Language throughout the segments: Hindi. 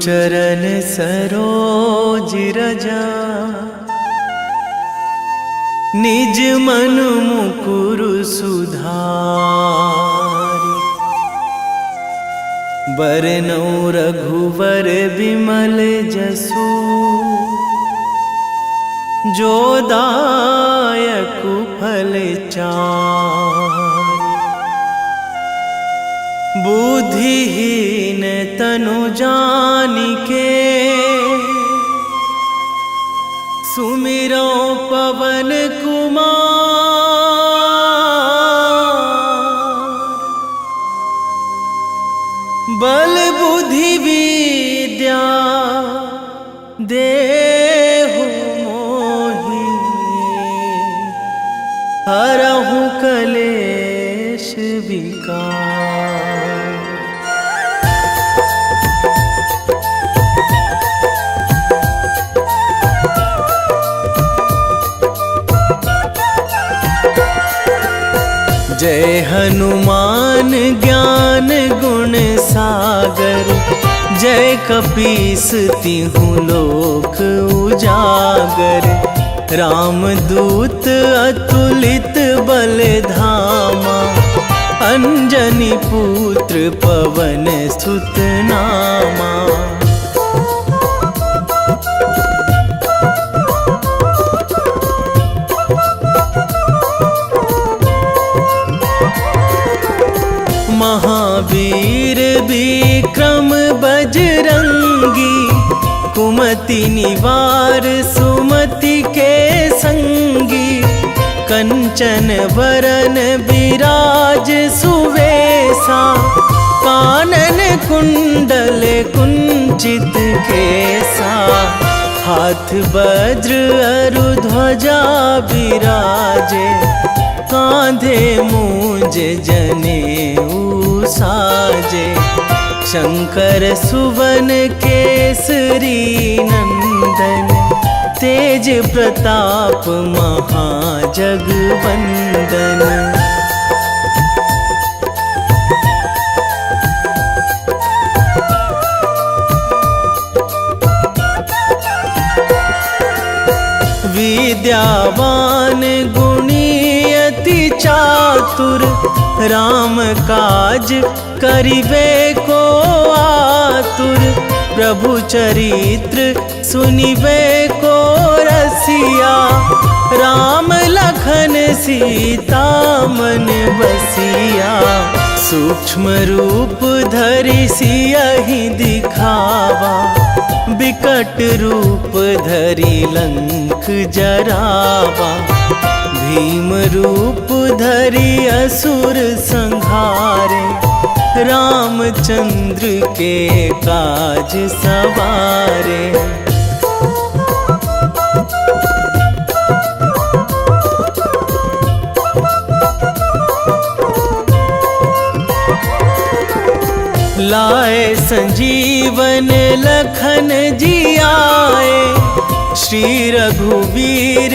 चरण सरोज रजा, निज मन मुकुर सुधारि। बरनौ रघुवर बिमल जसु, जो दायक फल चारि। बुद्धिहीन तनु जानिके, सुमिरो पवन कुमार। बल बुद्धि विद्या देहु मोहि, हरहु कलेश विकार। जय हनुमान ज्ञान गुण सागर, जय कपीस तिहु लोक उजागर। रामदूत अतुलित बल धामा, अंजनी पुत्र पवन सुत नामा। महावीर विक्रम बजरंगी, कुमति निवार सुमति के संगी। कंचन वरन विराज सुवेशा, कानन कुंडल कुंचित केसा। हाथ वज्र अरु ध्वजा विराजे, कांधे मूंज जनेऊ साजे। शंकर सुवन केसरी नंदन, तेज प्रताप महाजगवंदन। विद्यावान गुणी अति चातुर, राम काज करिबे को आतुर। प्रभु चरित्र सुनिबे को रसिया, राम लखन सीता मन बसिया। सूक्ष्म रूप धरि सियहि दिखावा, बिकट रूप धरि लंक जरावा। भीम रूप धरि असुर संहारे, रामचंद्र के काज सवारे। लाए संजीवन लखन जियाए, श्री रघुवीर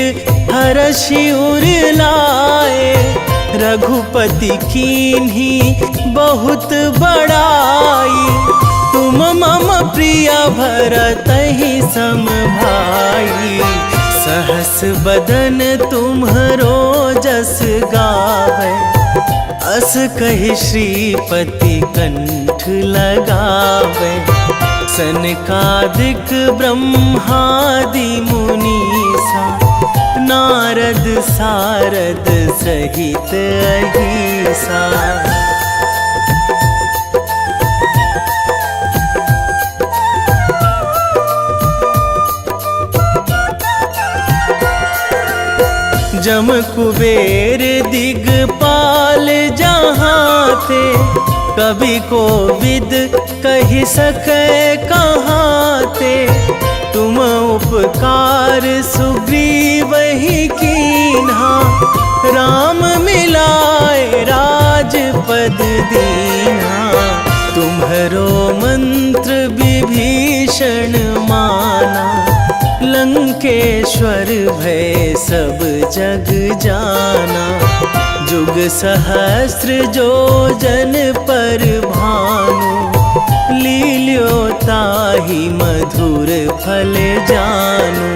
हरषि उर लाए। रघुपति कीन्ही बहुत बड़ाई, तुम मम प्रिय भरतहि सम भाई। सहस बदन तुम्हरो जस गावै, अस कहि श्रीपति कंठ लगावै। सनकादिक ब्रह्मादि मुनीसा, नारद सारद सहित अहिसा। जम कुबेर दिगपाल जहाँ थे, कवि कोविद कहि सकै कहाँ ते। तुम उपकार सुग्रीवहि कीन्हा, राम मिलाए राजपद दीन्हा। तुम्हरो मंत्र विभीषण माना, लंकेश्वर भय सब जग जाना। जुग सहस्र जो जन पर भानु, लील्यो ताहि मधुर फल जानू।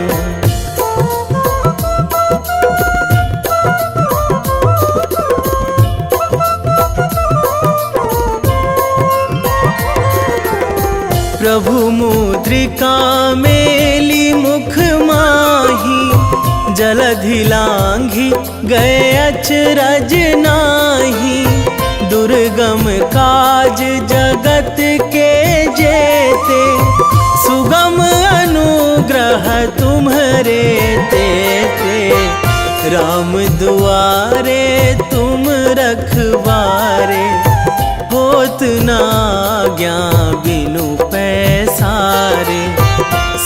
प्रभु मुद्रिका मेली मुख माही, जलधि लांघी गए अचरज नाही। दुर्गम काज जगत के जेते, सुगम अनुग्रह तुम्हरे तेते। राम दुआरे तुम रखवारे, होत ना आज्ञा बिनु पैसारे।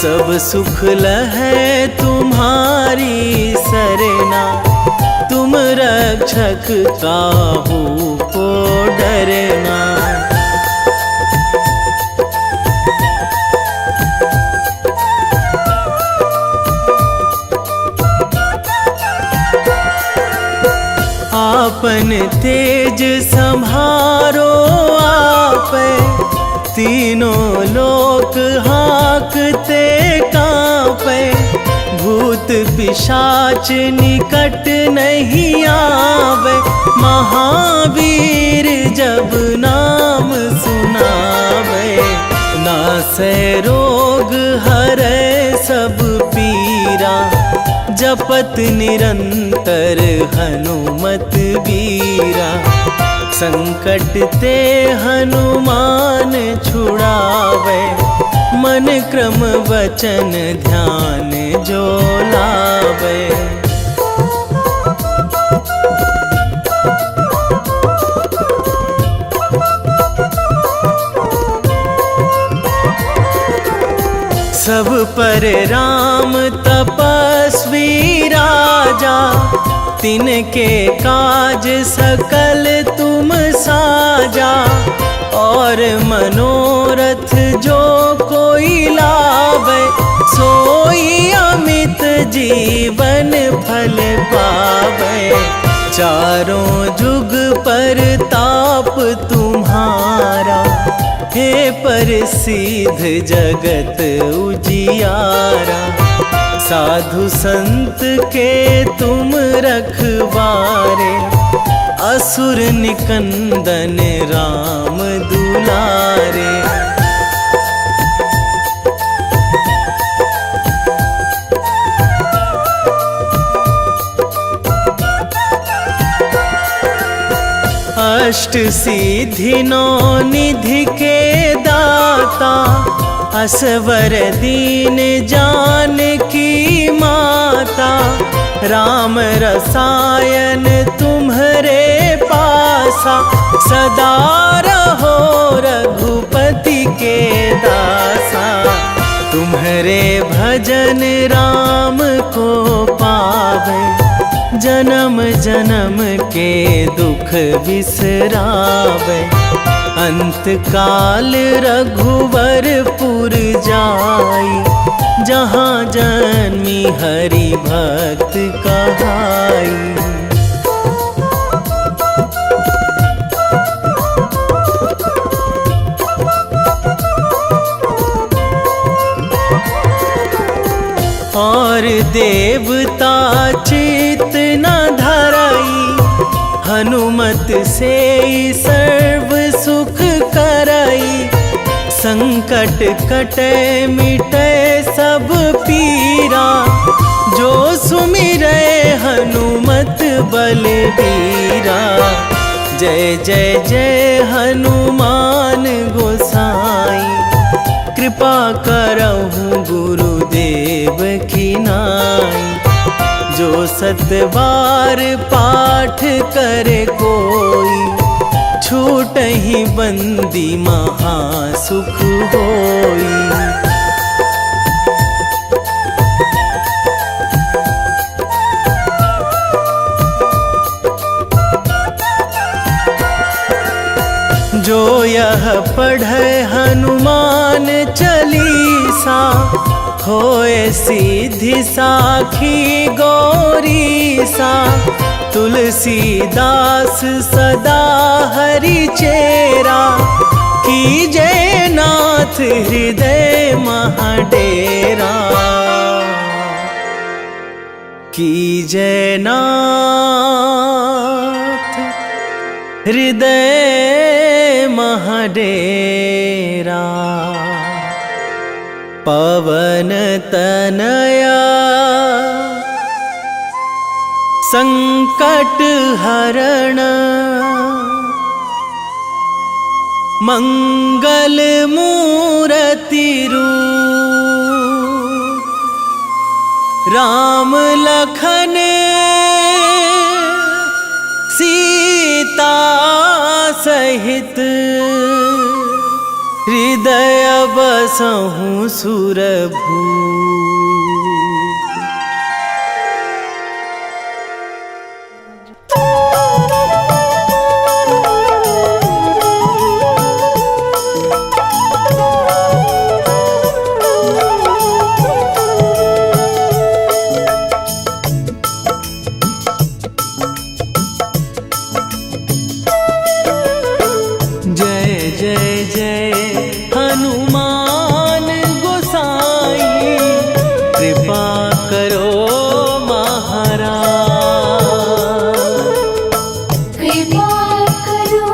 सब सुख लहै तुम्हारी सरना, तुम रक्षक काहू को डरना। आपन तेज संभारो आपै, तीनों लोक हाँकते कांपै। भूत पिशाच निकट नहीं आवे, महावीर जब नाम सुनावे। नासै रोग हरै सब पीरा, जपत निरंतर हनुमत बीरा। संकट ते हनुमान छुड़ावे, मन क्रम वचन ध्यान जो लावे। सब पर राम तपस्वी राजा, तिनके काज सकल तुम साजा। और मनोरथ जो कोई लावे, सोई अमित जीवन फल पावे। चारों जुग पर ताप तुम्हारा, हे प्रसिद्ध जगत उजियारा। साधु संत के तुम रखवारे, असुर निकंदन राम दुलारे। अष्ट सिद्धि नौ निधि के दाता, असवर दीन जानकी माता। राम रसायन तुम्हरे पासा, सदा रहो रघुपति के दासा। तुम्हरे भजन राम को पावे, जन्म जन्म के दुख बिसरावे। अंत काल रघुवरपुर जाई, जहाँ जन्मी हरि भक्त कहाई। और देवता चित न धराई, हनुमत से सर्व सुख कराई। संकट कटे मिटे सब पीरा, जो सुमिरै हनुमत बलबीरा। जय जय जय हनुमान गोसाई, कृपा करहु गुरुदेव की नाई। जो सतबार पाठ करे कोई, छूटहि बंदी महासुख होई। जो यह पढ़े हनुमान चालीसा, होए सीधी साखी गौरी सा, तुलसीदास सदा हरि चेरा, कीजे नाथ हृदय महाडेरा, कीजे नाथ हृदय महाडेरा। पवन तनया संकट हरण, मंगल मूर्ति रूप, राम लखन सीता सहित, हृदय बसहु सुरभूप। जय जय जय हनुमान गोसाई, कृपा करो महाराज, कृपा करो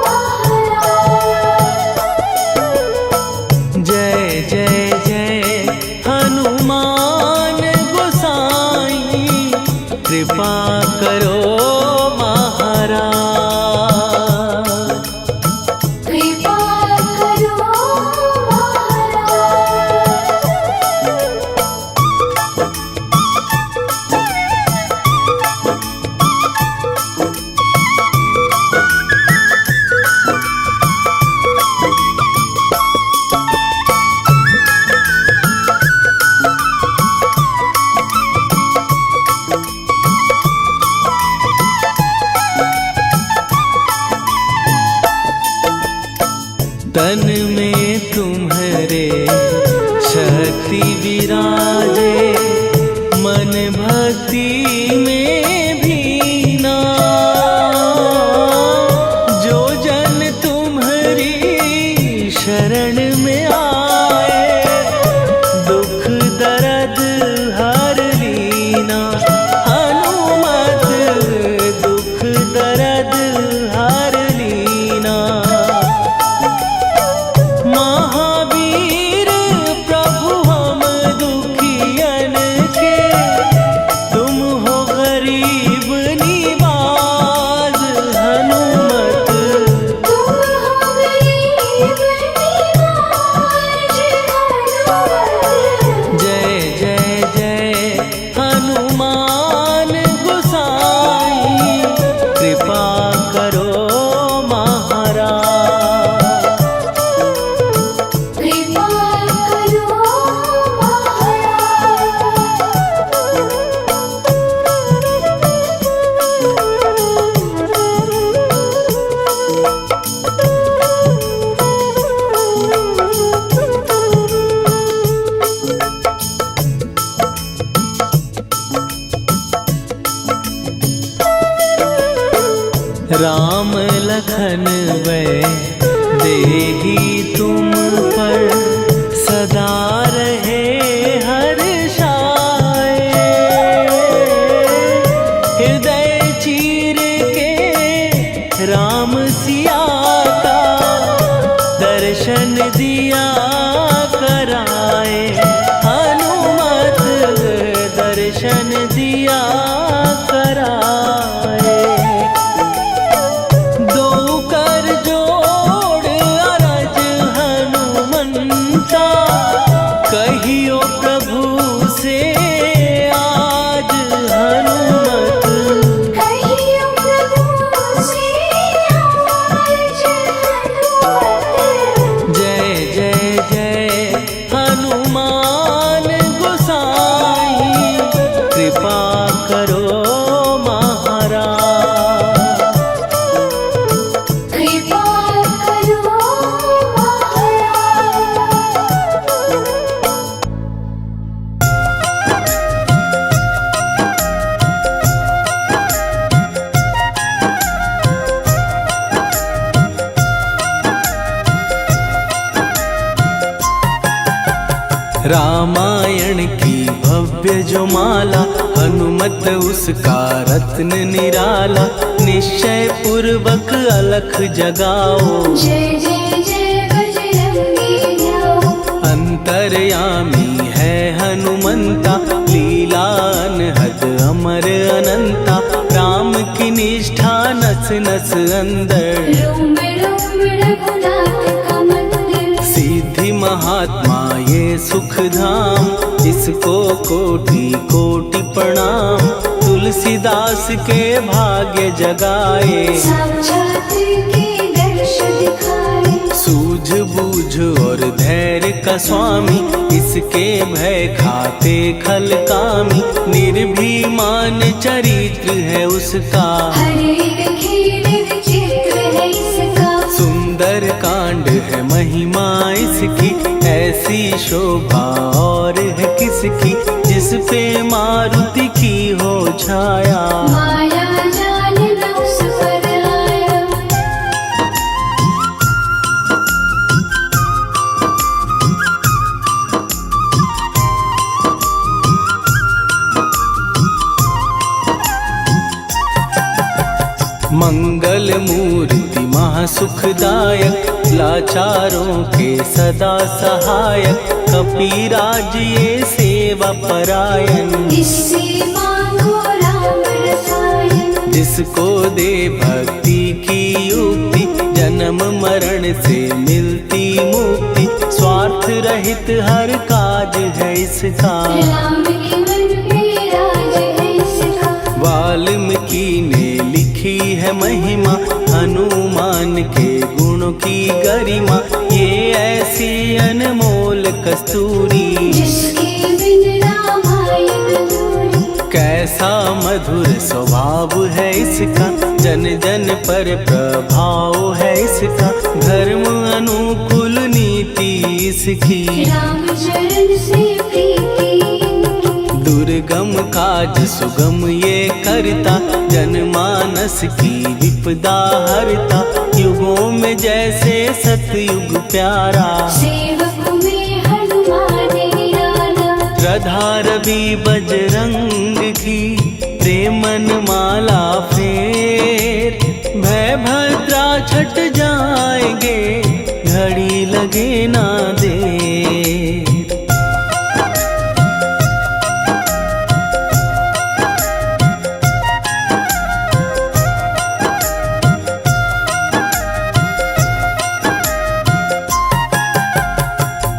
महाराज। जय जय जय हनुमान गोसाई, कृपा करो महाराज, कृपा करो तन में तुम्हारे शक्ति विराजे, मन भक्ति में भीना, जो जन तुम्हारी शरण में आए, दुख दर्द हर लीना, हनुमत दुख दर्द हर लीना। महावीर प्रभु हम दुखियन के, तुम हो गरीब निवाज, हनुमत तुम हो गरीब निवाज, हनुमत। जय जय जय हनुमान गोसाई, कृपा करो महाराज, कृपा करो राम लखन वै देही तुम पर, सदा रहे हर्षाए, हृदय चीर के राम सिया का, दर्शन दिया कराए, हनुमत दर्शन दिया कराए। दो कर जोड़ अरज हनुमंता, कही रामायण की भव्य जो माला, हनुमत उसका रत्न निराला। निश्चय पूर्वक अलख जगाओ, जय जय जय बजरंगी ध्याओ। अंतर्यामी है हनुमंता, लीला अनहद अमर अनंता। राम की निष्ठा नस नस अंदर, रोम रोम रघुनाथ का मंदिर। सिद्धि महात्मा ये सुख धाम, इसको कोटि कोटि प्रणाम। तुलसीदास के भाग्य जगाए, साक्षात के दर्श दिखाए। सूझ बूझ और धैर्य का स्वामी, इसके भय खाते खल कामी। निर्भीमान चरित्र है उसका, हर एक खेल विचित्र है इसका। सुंदर कांड है महिमा इसकी। ऐसी शोभा और है किसकी, जिस पे मारुति की हो छाया। माया जाल न उस पर आया। मंगल मूर्ति महासुखदायक, लाचारों के सदा सहायक। कपीराज ये सेवा परायण, इससे मांगो राम रसायन। जिसको दे भक्ति की युक्ति, जन्म मरण से मिलती मुक्ति। स्वार्थ रहित हर काज है इसका, राम के मन में राज है इसका। वाल्मीकि ने लिखी है महिमा, हनुमान के गुणों की गरिमा। ये ऐसी अनमोल कस्तूरी, जिसके बिन रामायण अधूरी। कैसा मधुर स्वभाव है इसका, जन जन पर प्रभाव है इसका। धर्म अनुकूल नीति इसकी, राम चरण से प्रीति इनकी। दुर्गम काज सुगम ये करता, जनमानस की विपदा हरता। युगों में जैसे सतयुग प्यारा, सेवक में हनुमान निराला। श्रद्धा रवि बजरंग की, प्रेमन माला फेर। भय भद्रा छट जाएंगे, घड़ी लगे ना देर।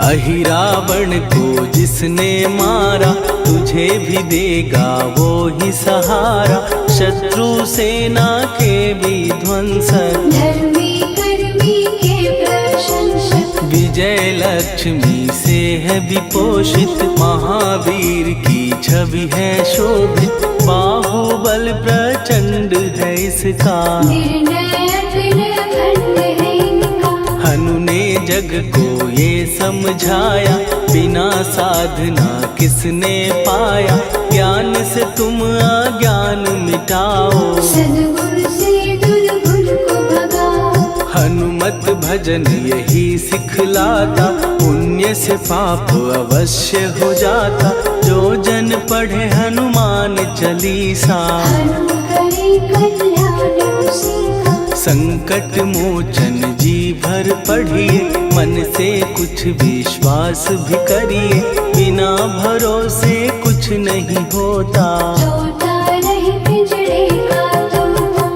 अहिरावण को जिसने मारा, तुझे भी देगा वो ही सहारा। शत्रु सेना के विध्वंसक, धर्मी कर्मी के प्रशंसक। विजय लक्ष्मी से है विपोषित। महावीर की छवि है शोभित, बाहुबल प्रचंड है इसका। निर्णय अखंड है इनका। हनु ने जग को ये समझाया, बिना साधना किसने पाया। ज्ञान से तुम अज्ञान मिटाओ, सद्गुण से दुर्गुण को भगाओ। हनुमत भजन यही सिखलाता, पुण्य से पाप अवश्य हो जाता। जो जन पढ़े हनुमान चालीसा, हनु करे कल्याण उसी का। संकट मोचन जी भर पढ़िए, मन से कुछ विश्वास भी करिए। बिना भरोसे कुछ नहीं होता, छोटा रहे पिंजरे का तोता।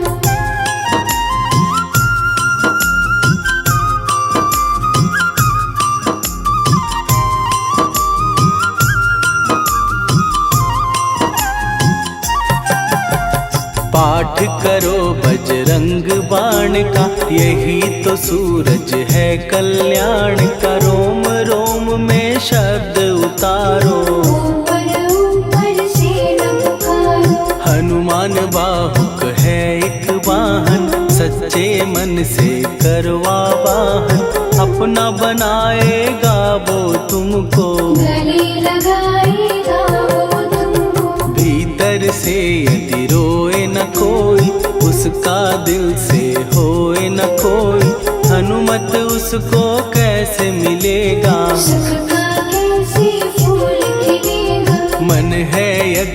पाठ करो बजरंग बाण का, यही तो सूरज है कल्याण का। रोम रोम में शब्द उतारो, ऊपर ऊपर से न पुकारो। हनुमान बाहुक है एक वाहन, सच्चे मन से करवा वाहन। अपना बनाएगा वो तुमको, गले लगाएगा वो तुमको। भीतर से यदि रोए न कोई, उसका दिल से होए न कोई। हनुमत उसको कैसे मिलेगा, सुख का कैसे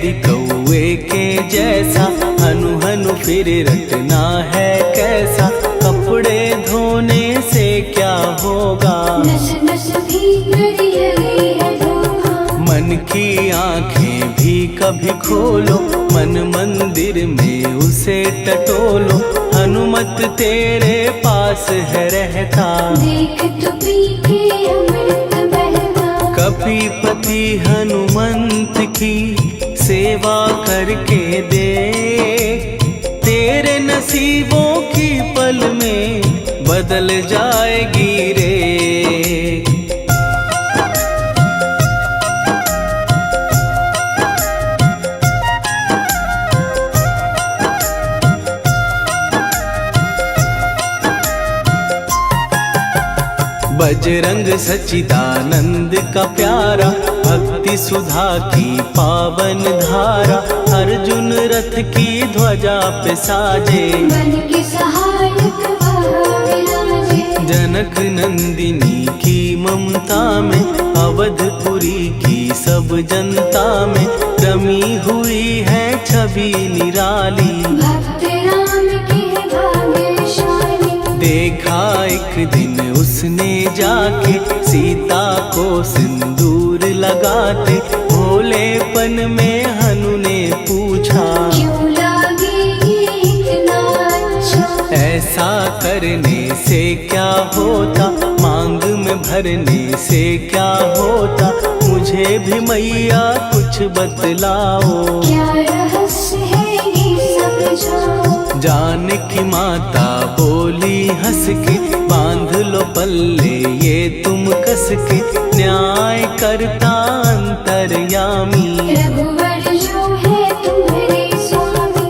यदि कौए के जैसा हनु हनु फिर रटना है कैसा। कपड़े धोने से क्या होगा, नस नस भीतर लगी है धोखा। मन की आंखें भी कभी खोलो, मन मंदिर में उसे टटोलो। हनुमत तेरे पास है रहता, देख तो पी के अमृत बहता। कपीपति हनुमंत की सेवा करके दे, तेरे नसीबों की पल में बदल जाएगी रे। बजरंग सच्चिदानंद का प्यारा, भक्ति सुधा की पावन धारा। अर्जुन रथ की ध्वजा पे साजे, बन के सहायक वह विराजे। जनक नंदिनी की ममता में, अवधपुरी की सब जनता में रमी हुई है छवि निराली। भक्त राम के भाग्यशाली, देखा एक दिन उसने जाके सीता को सिंदूर लगाते। भोलेपन में हनु ने पूछा, क्यों लागेगी इतना अच्छा। ऐसा करने से क्या होता, मांग में भरने से क्या होता। मुझे भी मैया कुछ बतलाओ, क्या रहस्य है ये समझाओ। जानकी माता बोली हंस के, बांध लो पल्ले ये तुम कस के। न्याय करता अंतर्यामी, रघुवर जो है तुम्हारे स्वामी।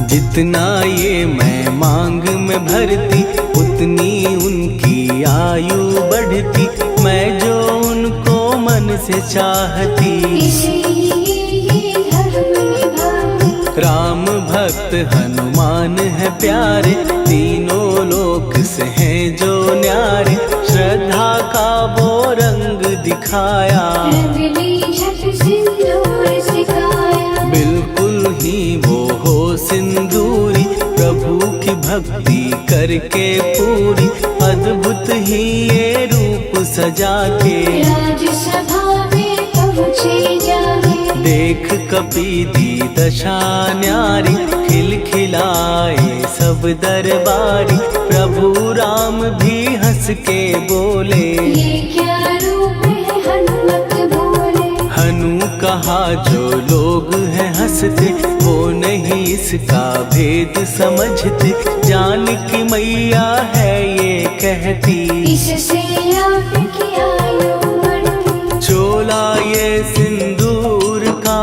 जितना ये मैं मांग में भरती, उतनी उनकी आयु बढ़ती। मैं जो उनको मन से चाहती, इसलिए ये धर्म निभाती। राम भक्त हनुमान है प्यारे, तीनों लोक से हैं जो न्यारे। श्रद्धा का वो रंग दिखाया, रंगली झट सिंदूर सिखाया। बिल्कुल ही वो हो सिंदूरी, प्रभु की भक्ति करके पूरी। अद्भुत ही ये रूप सजा के, राजसभा में पहुँचे जाके। देख कपीदी दशा न्यारी, खिलखिलाए सब दरबारी। प्रभु राम भी हंस के बोले, ये क्या रूप है हनुमत बोले। हनु कहा जो लोग हैं हंसते, वो नहीं इसका भेद समझते। जानकी मैया है ये कहती, इससे आपकी आयु बढ़ती। चोला ये सिंदूर का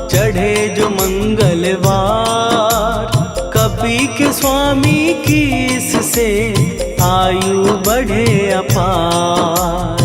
चढ़े जो मंगलवार। कपी के स्वामी की इससे आयु बढ़े अपार।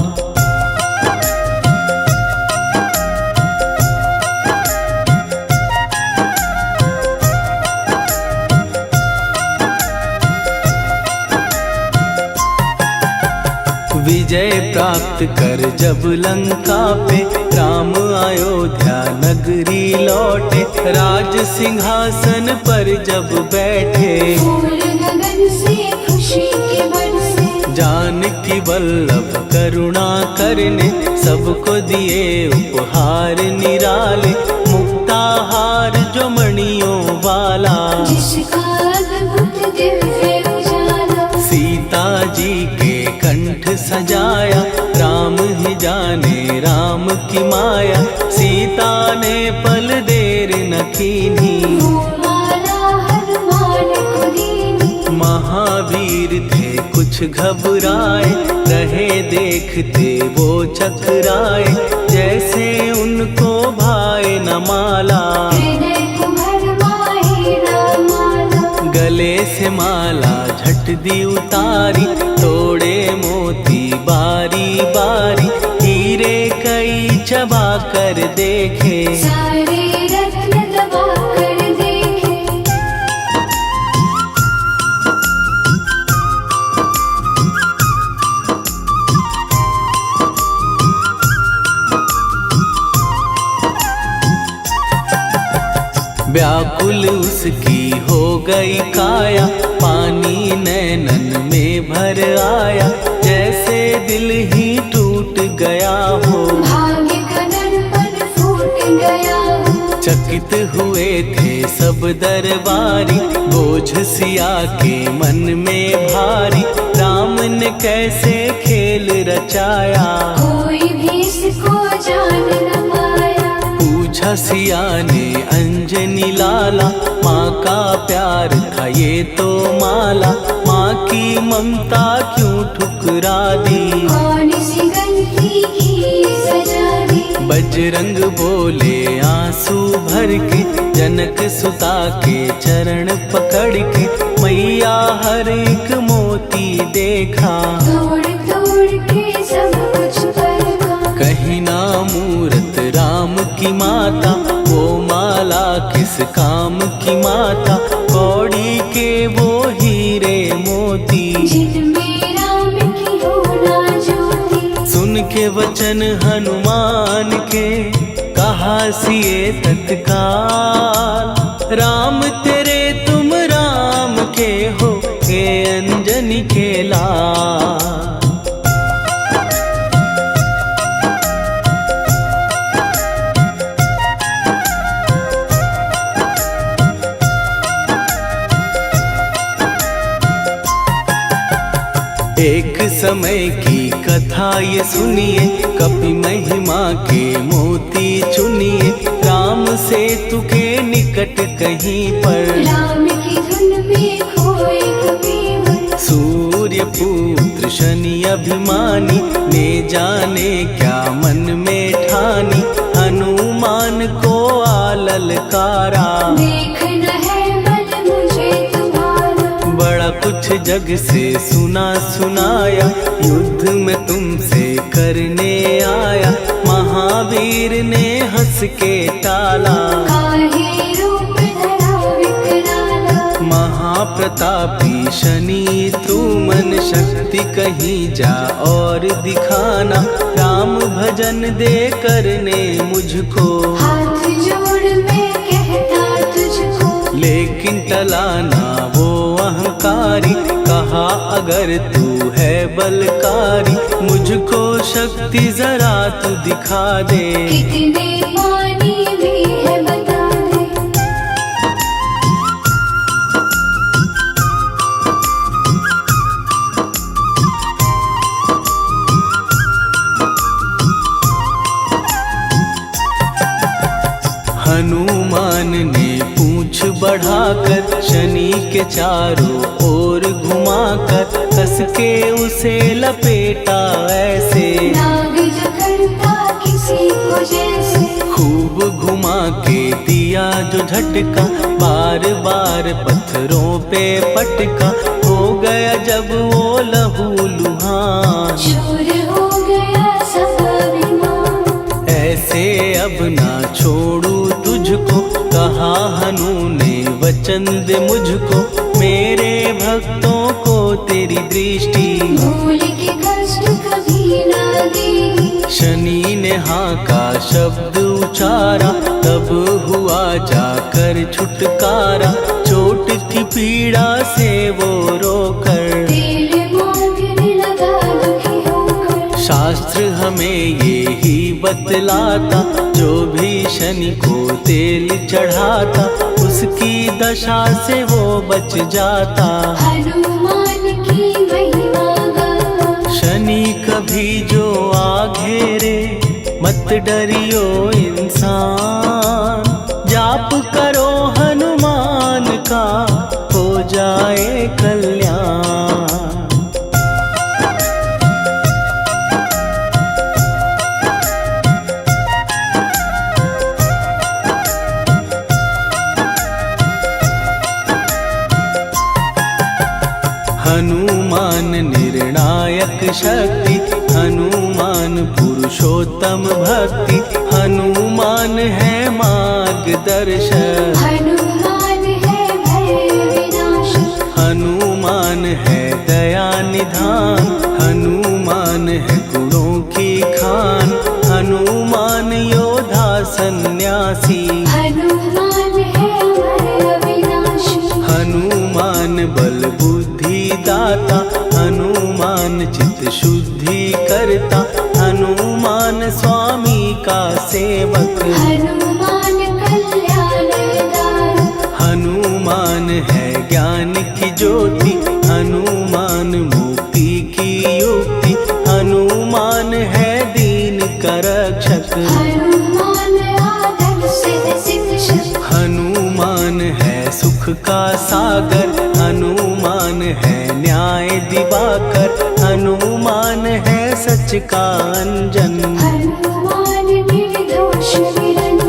विजय प्राप्त कर जब लंका पे, राम अयोध्या नगरी लौटे। राज सिंहासन पर जब बैठे, फूल गगन से खुशी के बरसे। जानकी वल्लभ करुणा करने, सबको दिए उपहार निराले। मुक्ताहार जो मणियों वाला, जिसका अद्भुत दिव्य उजाला। सीता जी के कंठ सजाया, राम ही जाने राम की माया। सीता ने पल देर न कीन्ही, वो माला हनुमान को दीनी। महावीर थे कुछ घबराए, रहे देखते वो चकराए। जैसे उनको भाए न माला, हृदय को भरमाए न माला। गले से माला झट दी उतारी, तोड़े मोती बारी बारी। हीरे कई चबा कर देखे, सारे रत्न दबा कर दे। व्याकुल उसकी हो गई काया, पानी नैनन में भर आया, जैसे दिल ही टूट गया हो। भाग्य का दर्पण फूट गया हो। चकित हुए थे सब दरबारी, बोझ सिया के मन में भारी, राम ने कैसे खेल रचाया, कोई भी इसको जान न पाया। पूछा सिया ने अंजनी लाला, माँ का प्यार था ये तो माला, माँ की ममता क्यों ठुकरा दी, कौन सी गलती की सजा दी। बजरंग बोले आंसू भर के, जनक सुता के चरण पकड़ के, मैया हर एक मोती देखा, तोड़ तोड़ के सब कुछ परखा। कहीं ना मूरत राम की माता, वो माला किस काम की माता, कौड़ी के वो हीरे मोती, जिनमें राम की हो ना ज्योति। सुन के वचन हनुमान के, कहा सिए तत्काल, राम तेरे तुम राम के हो, के अंजनी के लाल। एक समय की कथा ये सुनिए, कपि महिमा के मोती चुनिए, राम सेतु के निकट कहीं पर, राम की धुन में खोए कबीर। सूर्य पुत्र शनि अभिमानी, ने जाने क्या मन में ठानी, हनुमान को आललकारा, देखना है बल मुझे तुम्हारा। बड़ा कुछ जग से सुना सुनाया, युद्ध में तुमसे करने आया, महावीर ने हंस के टाला, काहे रूप धरा विकराला। महाप्रतापी शनि तू मन शक्ति कहीं जा और दिखाना, राम भजन दे करने मुझको, हाथ जोड़ मैं कहता तुझको। लेकिन टलाना वो अहंकारी, कहा अगर तू है बलकारी, मुझको शक्ति जरा तू दिखा दे, कितने पानी भी है बता दे। हनुमान ने पूंछ बढ़ाकर, शनि के चारों ओर घुमाकर, कस के उसे लपेटा ऐसे, नाग जो करता किसी को जैसे। खूब घुमा के दिया जो झटका, बार बार पत्थरों पे पटका, हो गया जब वो लहू लुहान, चूर हो गया सब अभिमान। ऐसे अब ना छोड़ू तुझको, कहा हनु ने वचन दे मुझको, मेरे भक्तों को तेरी दृष्टि, भूल के कष्ट कभी ना देगी। शनि ने हाँ का शब्द उचारा, तब हुआ जाकर छुटकारा, चोट की पीड़ा से वो रोकर, तेल मांगने लगा दुखी होकर। शास्त्र हमें ये ही बतलाता, जो भी शनि को तेल चढ़ाता, उसकी दशा से वो बच जाता, हनुमान की महिमा गाता। शनि कभी जो आ घेरे, मत डरियो इंसान, जाप करो हनुमान का, हो जाए कल्याण। हनुमान निर्णायक शक्ति, हनुमान पुरुषोत्तम भक्ति, हनुमान है मार्गदर्शक, हनुमान है भय विनाशक। हनुमान है दया निधान, हनुमान है गुणों की खान, हनुमान योद्धा सन्यासी, हनुमान है सेवक। हनुमान कल्याण दायक, हनुमान है ज्ञान की ज्योति, हनुमान मुक्ति की युक्ति, हनुमान है दीन का रक्षक। हनुमान आदर सिद्ध शिक्षक, हनुमान है सुख का सागर, हनुमान है न्याय दिवाकर, हनुमान है सच का अंजन। हनुमान निर्दोष निरंजन,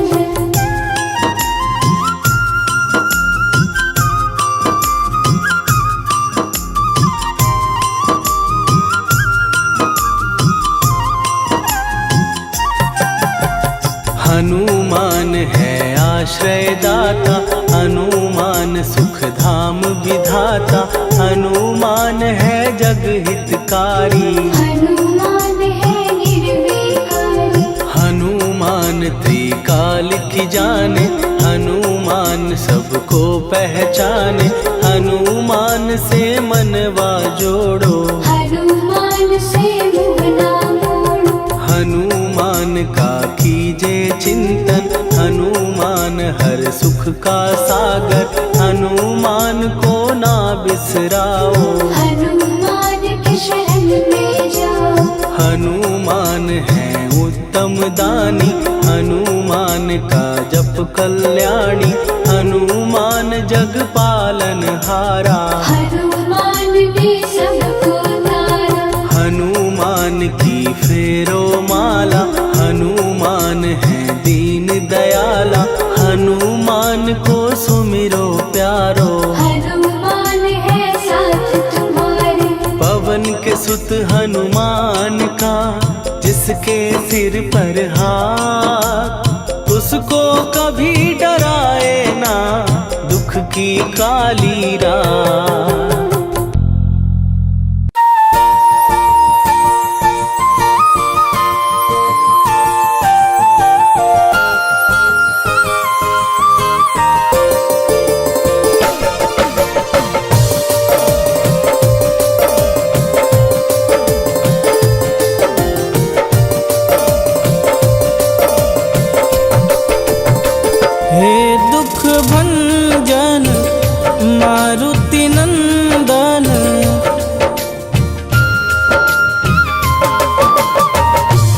हनुमान है आश्रय दाता, हनुमान सुख धाम विधाता, हनुमान है जग हितकारी। हनुमान है निर्विकारी, हनुमान त्रिकाल की जाने, हनुमान सबको पहचाने, हनुमान से मनवा जोड़ो। हनुमान से मुँह ना मोड़ो, हनुमान का कीजे चिंतन, हनुमान हर सुख का सागर, हनुमान को ना बिसराओ। हनुमान के शरण में जाओ। हनुमान है उत्तम दानी, हनुमान का जप कल्याणी, हनुमान जग पालन हारा। हनुमान ने सबको तारा, हनुमान की फेरो माला, हनुमान है दीन दयाला, हनुमान को सुमिरो प्यारो। हनुमान है साथ तुम्हारे, पवन के सुत हनुमान का, जिसके सिर पर हाथ, उसको कभी डराए ना दुख की काली रात। हे दुख भंजन मारुति नंदन,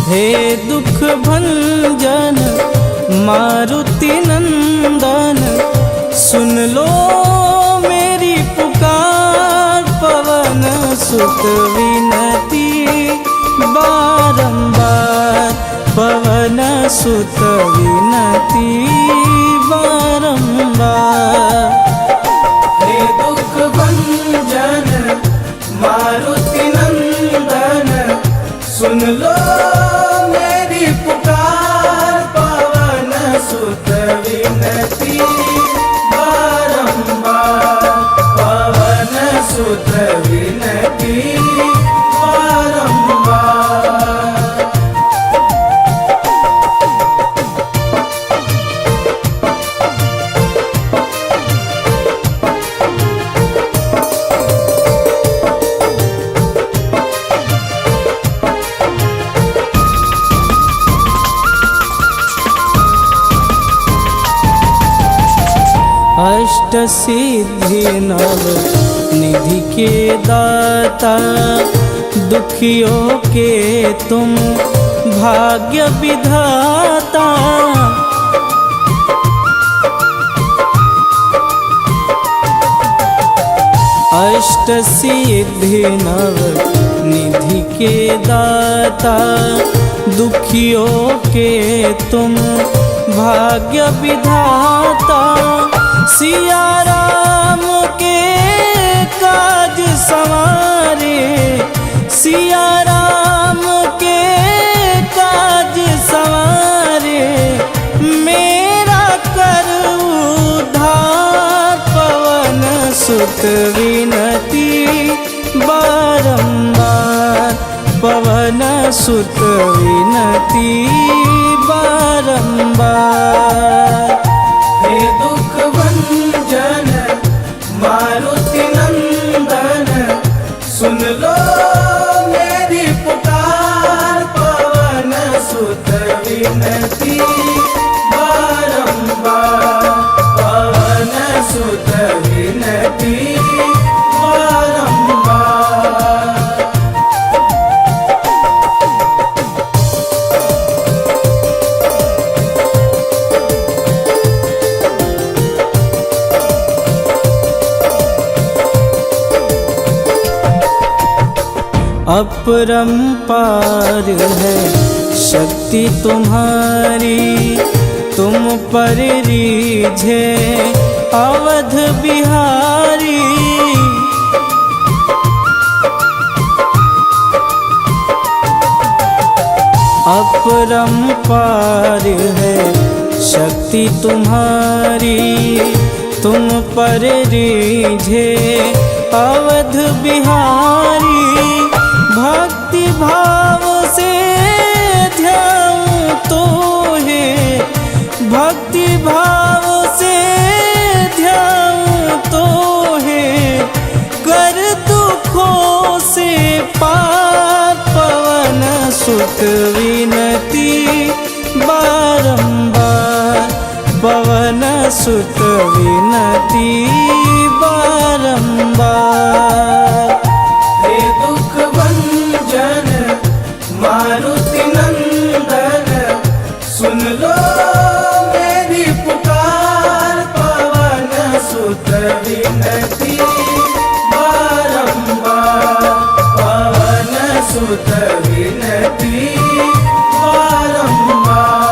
हे दुख भंजन मारुति नंदन, सुन लो मेरी पुकार, पवन सुत विनती बारंबार, पवन सुत विनती बारंबार। हे दुख भंजन मारुति नंदन, सुन लो मेरी पुकार, पवन सुत विनती बारंबार, पवन सुत विनती बारंबार। अष्ट सिद्धि नव निधि के दाता, दुखियों के तुम भाग्य विधाता। अष्ट सिद्धि नव निधि के दाता, दुखियों के तुम भाग्य विधाता। सिया राम के काज सवारे, सिया राम के काज सवारे, मेरा कर उद्धार, पवन सुत विनती बारंबार, पवन सुत विनती बारंबार। हे दुख भंजन मारुति नंदन, सुन लो मेरी पुकार, पवन सुत विनती अपरंपार है शक्ति तुम्हारी, तुम पर रीझे अवध बिहारी। अपरंपार है शक्ति तुम्हारी, तुम पर रीझे अवध बिहारी। भक्ति भाव से ध्याऊं तो है, भक्ति भाव से ध्याऊं तो है, कर दुखों से पार पवन सुत विनती बारंबार, पवन सुत विनती बारंबार। हे दुख भंजन मारुति नंदन, सुन लो मेरी पुकार, पवन सुत विनती बारंबार, पवन सुत विनती बारंबार।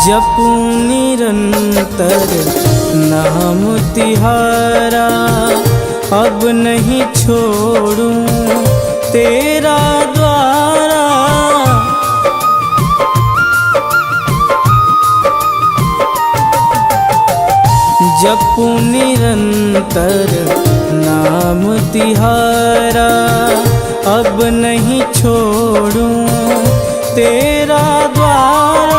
जपूं निरंतर नाम तिहारा, अब नहीं छोड़ूं तेरा द्वारा। जपूं निरंतर नाम तिहारा, अब नहीं छोड़ूं तेरा द्वारा।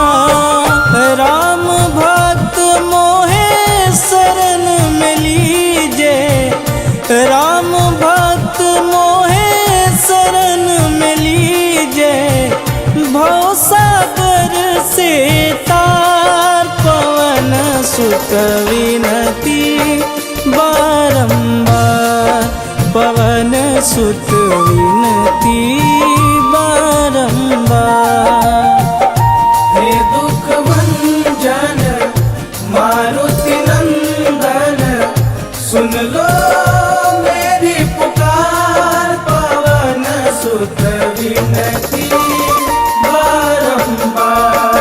राम भक्त मोहे शरण में लीजे, राम भक्त मोहे शरण में लीजे। भवसागर से तार पवन सुत विनती बारंबार, पवन सुत विनती बारंबार। हे दुख भंजन मारुति नंदन, सुन लो मेरी पुकार, पवन सुत विनती बारंबार,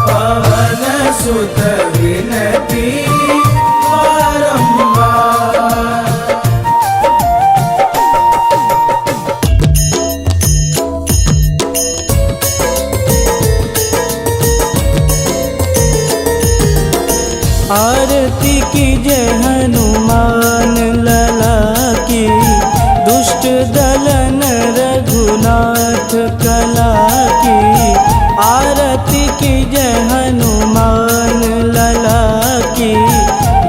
पवन सुत विनती बारंबार। आरती कीजय हनुमान लला की, दुष्ट दलन रघुनाथ कला की। आरती कीजय हनुमान लला की,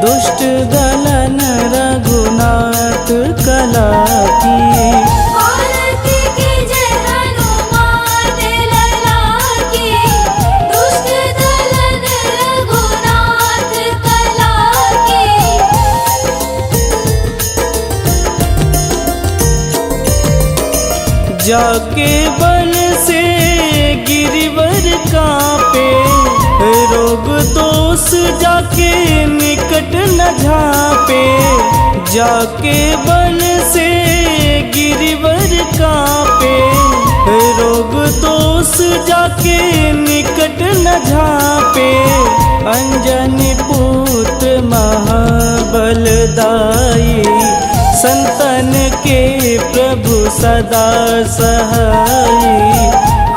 दुष्ट दलन रघुनाथ कला की। आरती कीजय हनुमान लला की, दुष्ट दलन रघुनाथ कला की। जाके बल से गिरिवर कांपे, रोग दोष जाके निकट न झांपे। जाके बल से गिरिवर कांपे, रोग दोष जाके निकट न झांपे। अंजनी पुत्र महाबलदाई, संतन के प्रभु सदा सहाई।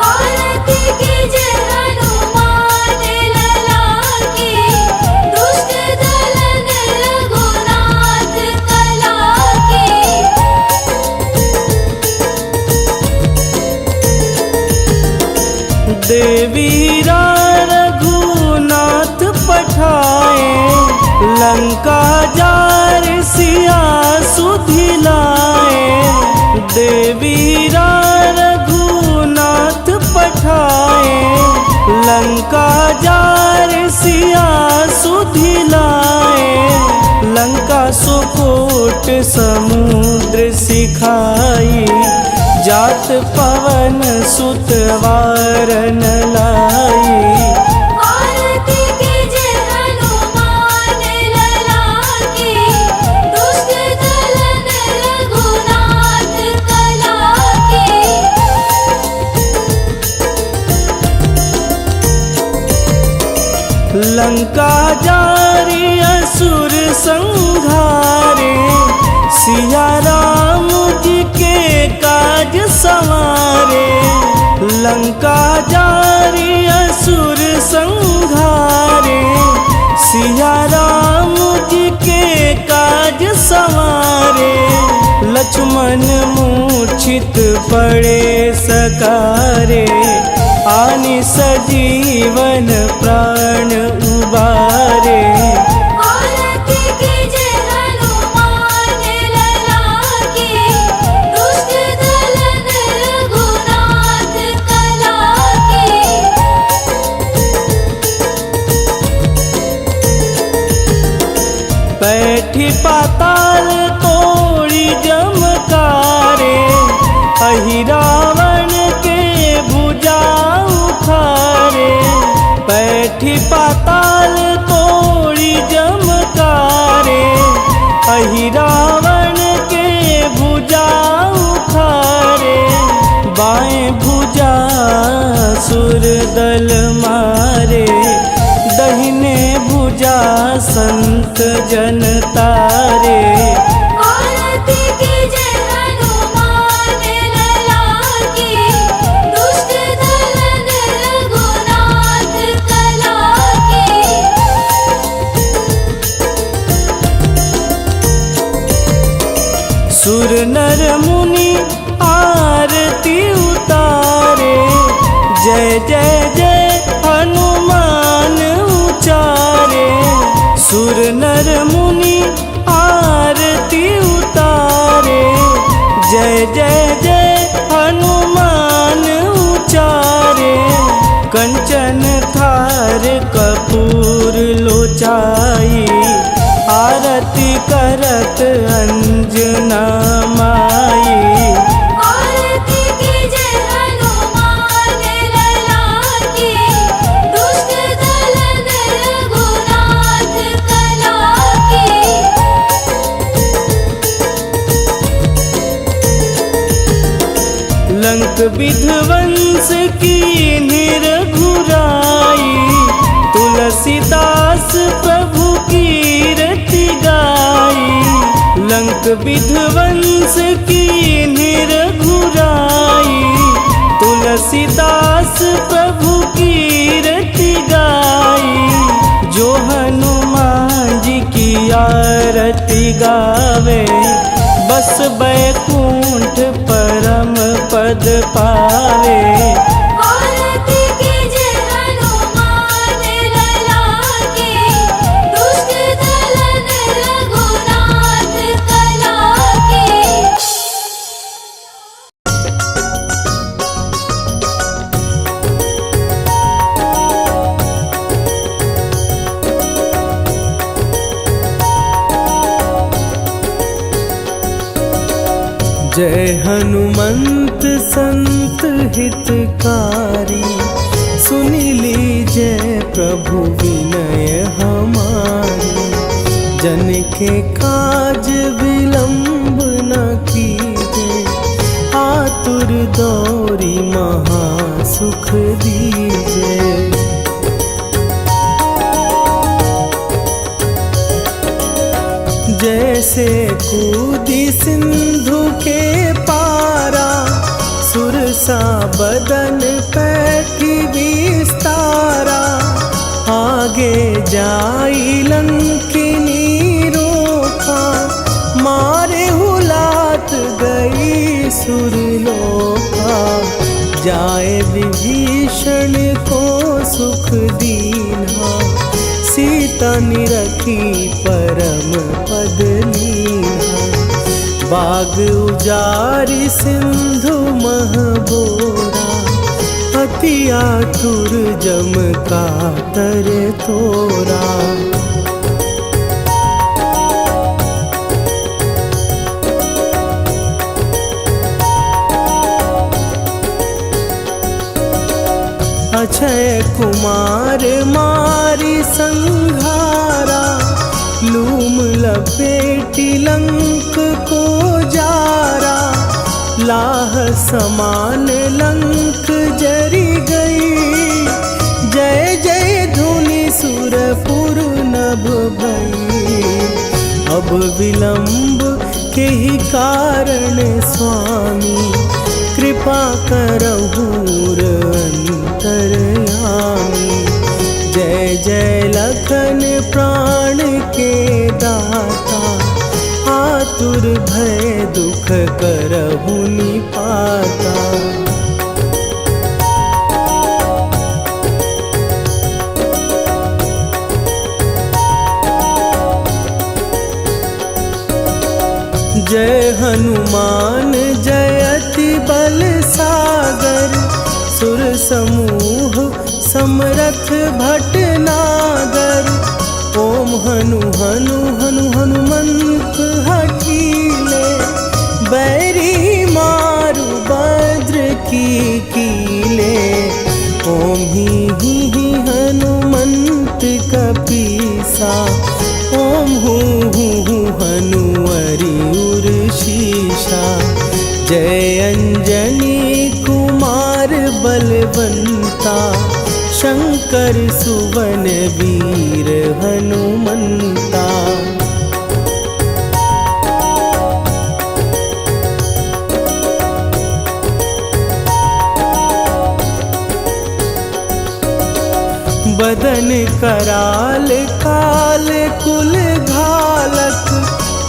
आरती कीजय हनुमान लला की, दुष्ट दलन रघुनाथ कला की। देवीरा रघुनाथ पठाए, लंका जार सिया सुधिलाए। देवीरा रघुनाथ पठाए, लंका जार सिया सुधिलाए। सुकूट समुद्र सिखाई, जात पवन सुत वारन लाई। आरती कीजे हनुमान लला की, दुष्ट दलन रघुनाथ कला की। लंका जारी असुर संहारे, सिया राम जी के काज संवारे। लंका जारी असुर संहारे, सिया राम जी के काज संवारे। लक्ष्मण मूर्छित पड़े सकारे, आनि सजीवन प्राण उबारे। आरती कीजे हनुमान लला की, दुष्ट दलन रघुनाथ कला की। बैठी पाताल तोड़ी जमकारे, अहि रावण के भुजा उखारे। बैठी पाताल तोड़ी जमकारे, अहि रावण के भुजा उखारे। बाएं भुजा सुर दल मारे, दहिने भुजा संत जन तारे। आरती कीजे हनुमान लला की, दुष्ट दलन रघुनाथ कला की। सुर नर मुनि आरती उतारे, जय जय जय हनुमान उचारे। सुर नर मुनि आरती उतारे, जय जय जय हनुमान उचारे। कंचन थार कपूर लोचाई, आरती करत अंजना माई। आरती कीजे हनुमान लला की, दुष्ट दलन रघुनाथ कला की। लंक विध्वंस की निरघुराई, तुलसीदास प्रभु कीरति गाई। लंक विध्वंस की निरघुराई, तुलसीदास प्रभु कीरति गाई। जो हनुमान जी की आरती गावे, बस बैकुंठ परम पद पावे। आरती कीजे हनुमान लला की, दुष्ट दलन रघुनाथ कला की। जय हनुमंत संत हितकारी, सुनी लीजय प्रभु विनय हमारी। जन के काज विलंब न कीजे, आतुर दौरी महा सुख दीजे। जैसे कूदी सिंधु के पारा, सुरसा बदन पैठी विस्तारा। आगे जाई लंकिनी रोका, मारे हुलात गई सुरलोका। जाए विभीषण को सुख दीन्हा, सीता निरखी परम पद लीन्हा। बाग उजारि सिंधु मह बोरा, अति आतुर जम कातर तोरा। अक्षय कुमार मारी संहारा, लूम लपेटी लंक को जारा, लाह समान लंक जरी गई। जय जय धुनि सुरपुर नभ भई, अब विलंब के ही कारण स्वामी, कृपा करहु अंतरयामी। जय जय लखन प्राण के दाता, आतुर भय दुख करहु निपाता। जय हनुमान जयति बल सागर, सुर समूह समरथ भटनागर। ओम हनु हनु हनु हनुमंत हठीले, बैरी मारु भद्र की कीले। ओम ही हनुमंत कपीसा, ओम हूँ हनुवरि उर शीशा। जय अंजनी कुमार बलवंता, शंकर सुवन वीर हनुमंता। बदन कराल काल कुल घालक,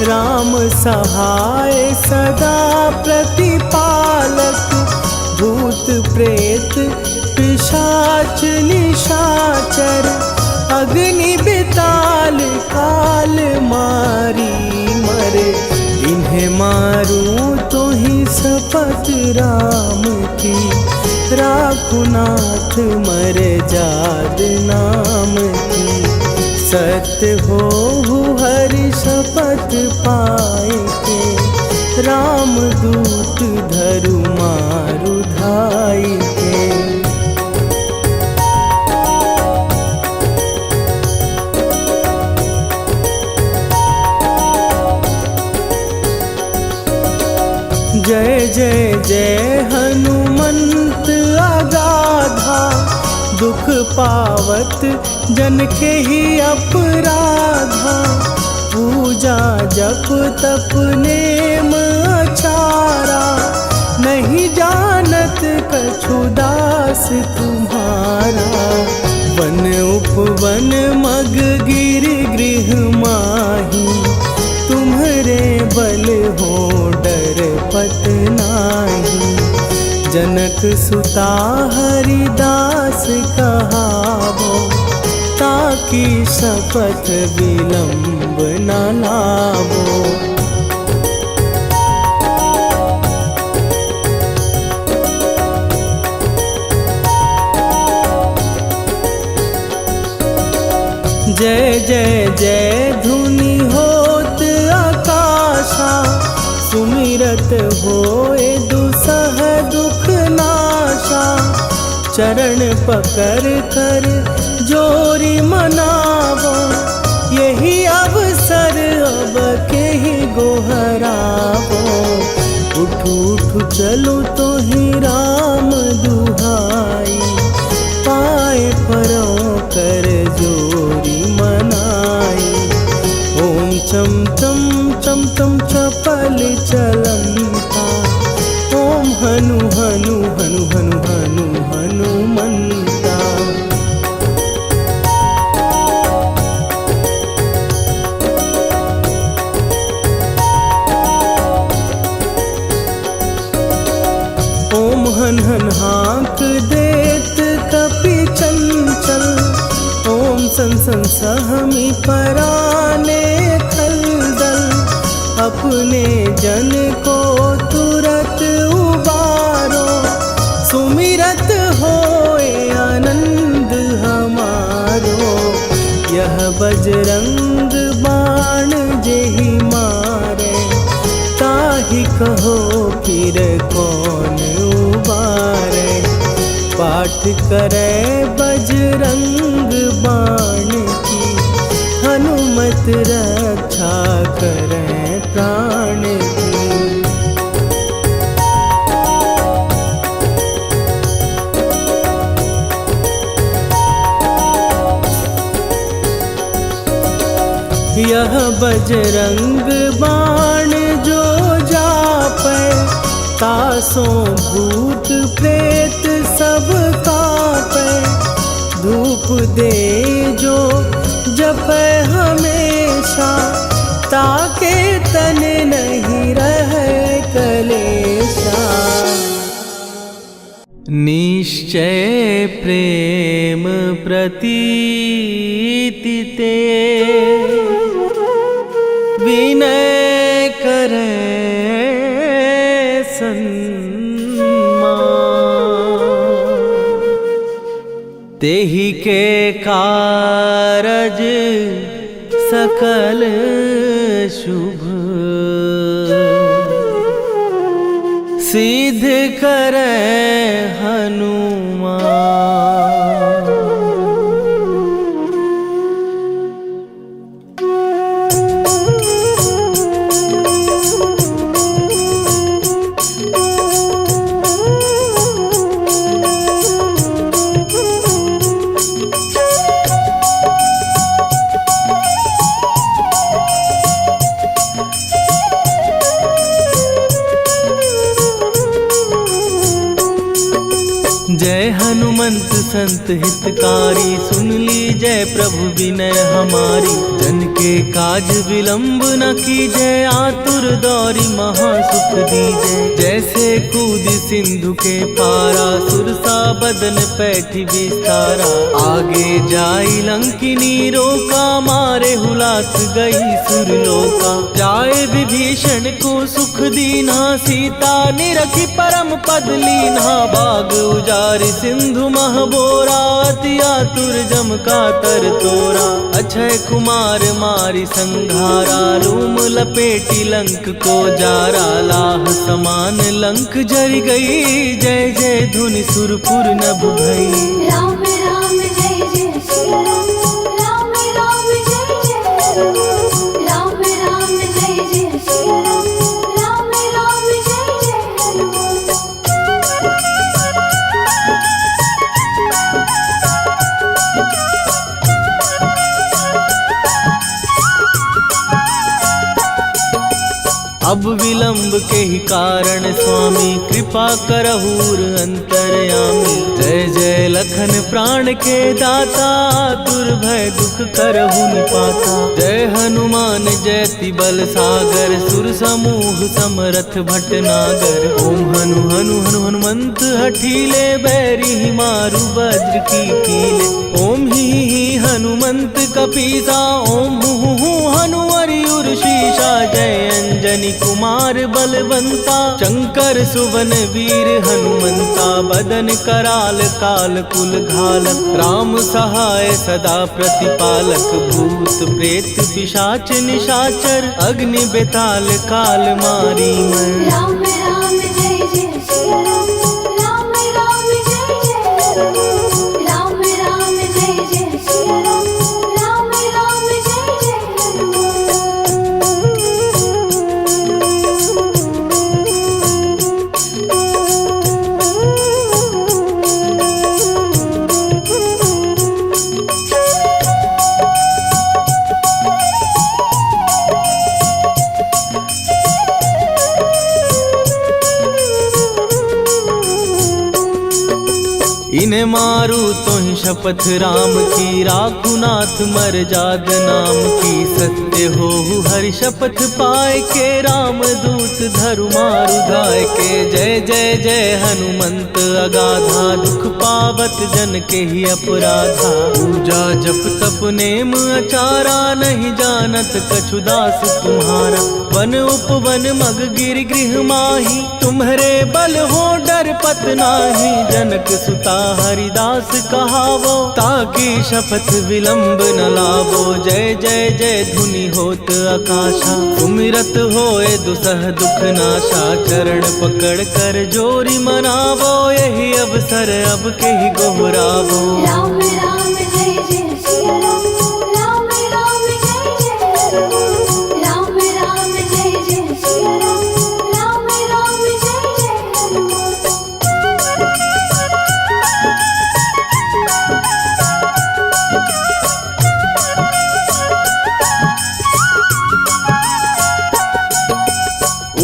राम सहाय सदा प्रतिपालक। भूत प्रेत पिशाच निशाचर, अग्नि बिताल काल मारी मरे। इन्हें मारूं तो ही शपथ राम की, राखुनाथ मर जाद नाम की। सत्य हो हरि शपथ पाए के, राम दूत धरु मारु धाई के। जय जय जय हनुमंत अगाधा, दुख पावत जन के ही अपराधा। पूजा जप तप नेम अचारा, नहीं जानत कछु दास तुम्हारा। वन उपवन मग गिर गृह माही, तुम्हरे बल हो डर पत नाही। जनक सुता हरिदास कहावो, ताकि शपथ विलंब न लावो। जय जय जय धुनि होत आकाशा, सुमिरत होए दुसह दुख नाशा। चरण पकड़ कर जोरी मनावो, यही अवसर अब के ही गोहरावो। उठू उठू चलो तो ही राम दुहाई, पाए परों कर जोरी मनाई। ओम चम चम चम चम चपल चलंता, ओम हनु हनु हनु हनु हनु हनुमंता। ओम हन हन हाँक देत कपि चंचल, ओम सन सन सहमी पराने खलदल। अपने जन को तुरत उबारो, सुमिरत होए आनंद हमारो। यह बजरंग बाण जेहि मारे, ताहि कहो फिर कौन उबारे। पाठ करे बजरंग बाण की, हनुमत रक्षा करे प्राण की। यह बजरंग बाण जो जापै, तासों भूत प्रेत सब कापै। धूप दे जो जपै हमेशा, ताके तन नहीं रहे कलेशा। निश्चय प्रेम प्रतीति ते, विनय करे सन्मान। तेहि के कारज सकल शुभ, सिद्ध करे हनुमान। जय हनुमंत संत हितकारी, सुन लीजय प्रभु विनय हमारी। जन के काज विलंब न कीजय, आतुर दौरी महासुख दीजय। जैसे कूद सिंधु के पारा, सुरसा बदन पैठी विस्तारा। आगे जाई लंकिनी रोका, मारे हुलाक गई सुरलोका। जाए विभीषण को सुख दीना, सीता निरखी परम पद लीना। बाग उजारि सिंधु महबोरा, अति आतुर जम का तर तोरा। अक्षय कुमार मारी संघारा, लूम लपेटी लंक को जारा। लाह समान लंक जर गई, जय जय धुनि सुरपुर नभ भई। राम राम जय जय श्री राम, राम राम जय जय राम। राम राम जय जय श्री राम, राम राम जय जय राम। अब विलंब के ही कारण स्वामी, कृपा करहूर अंतरयामी। जय जय लखन प्राण के दाता, दुर्भय दुख करहु निपाता। जय हनुमान जयति बल सागर, सुर समूह समरथ भटनागर। ओम हनु हनु हनु हनुमंत हठीले, बैरी मारु वज्र की कीले। ओम ही हनुमंत कपीसा, ओम हु हनुमरि उर्शीषा। जय अंजनी कुमार बलवंता, शंकर सुवन वीर हनुमंता। बदन कराल काल कुल घालक, राम सहाय सदा प्रतिपालक। भूत प्रेत पिशाच निशाचर, अग्नि बेताल काल मारी मर। राम राम जय जय श्री राम, राम राम जय जय राम। राम राम जय जय श्री राम, राम राम जय जय राम। इन्हें मारू तो ही शपथ राम की, राखू नाथ मर जाद नाम की। सत्य हो हरि शपथ पाए के, राम दूत धरु मारु धाय के। जय जय जय हनुमंत अगाधा, दुख पावत जन के ही अपराधा। पूजा जप तप नेम अचारा, नहीं जानत कछु दास तुम्हारा। वन उपवन मग गिर गृह माही, तुम्हारे बल हो डर पत नाही। जनक सुता हरिदास कहावो, ताकि शपथ विलंब न लावो। जय जय जय धुनि होत आकाशा, सुमिरत होए दुसह दुख नाशा। चरण पकड़ कर जोरी मनावो, यही अब अवसर अब के ही गोहरावो। राम राम जय जय सिया राम, राम राम जय जय राम, राम राम जय जय सिया राम, राम राम जय जय राम।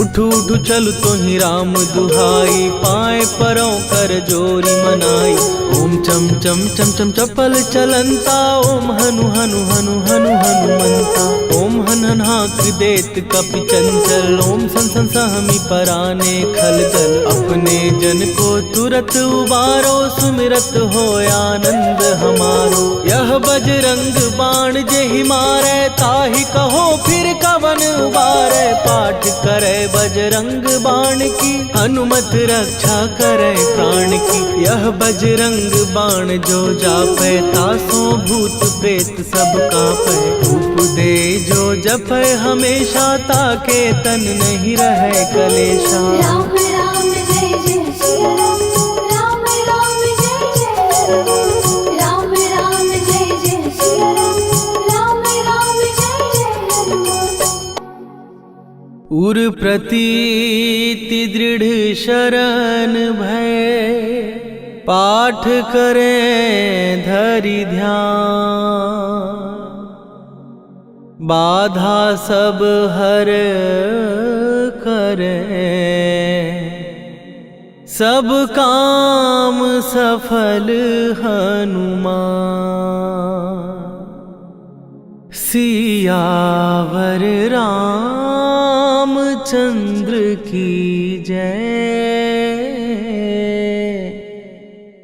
उठू उठू चलु तो ही राम दुहाई, पाए परों कर जोरी मनाई। ओम चम चम चम चम चपल चलंता, ओम हनु हनु हनु हनु हनुमंता। ओम हन हन हाक देत कपि चंचल, ओम सन सन सहमी पराने खलदल। अपने जन को तुरत उबारो, सुमिरत हो आनंद हमारो। यह बजरंग बाण जेहि मारे, ताहि कहो फिर कवन उबारे। पाठ करे बजरंग बाण की, हनुमत रक्षा करे प्राण की। यह बजरंग बाण जो जापै, तासो भूत प्रेत सब कापै। धूप दे जो जपै हमेशा, ताके तन नहीं रहे कलेशा। राम राम जय जय सिया राम, राम राम जय जय राम, राम राम जय जय सिया राम, राम राम जय जय राम। उर प्रतीति दृढ़ शरण भय, पाठ करें धरि ध्यान। बाधा सब हर करें, सब काम सफल हनुमान। सियावर रामचंद्र की जय।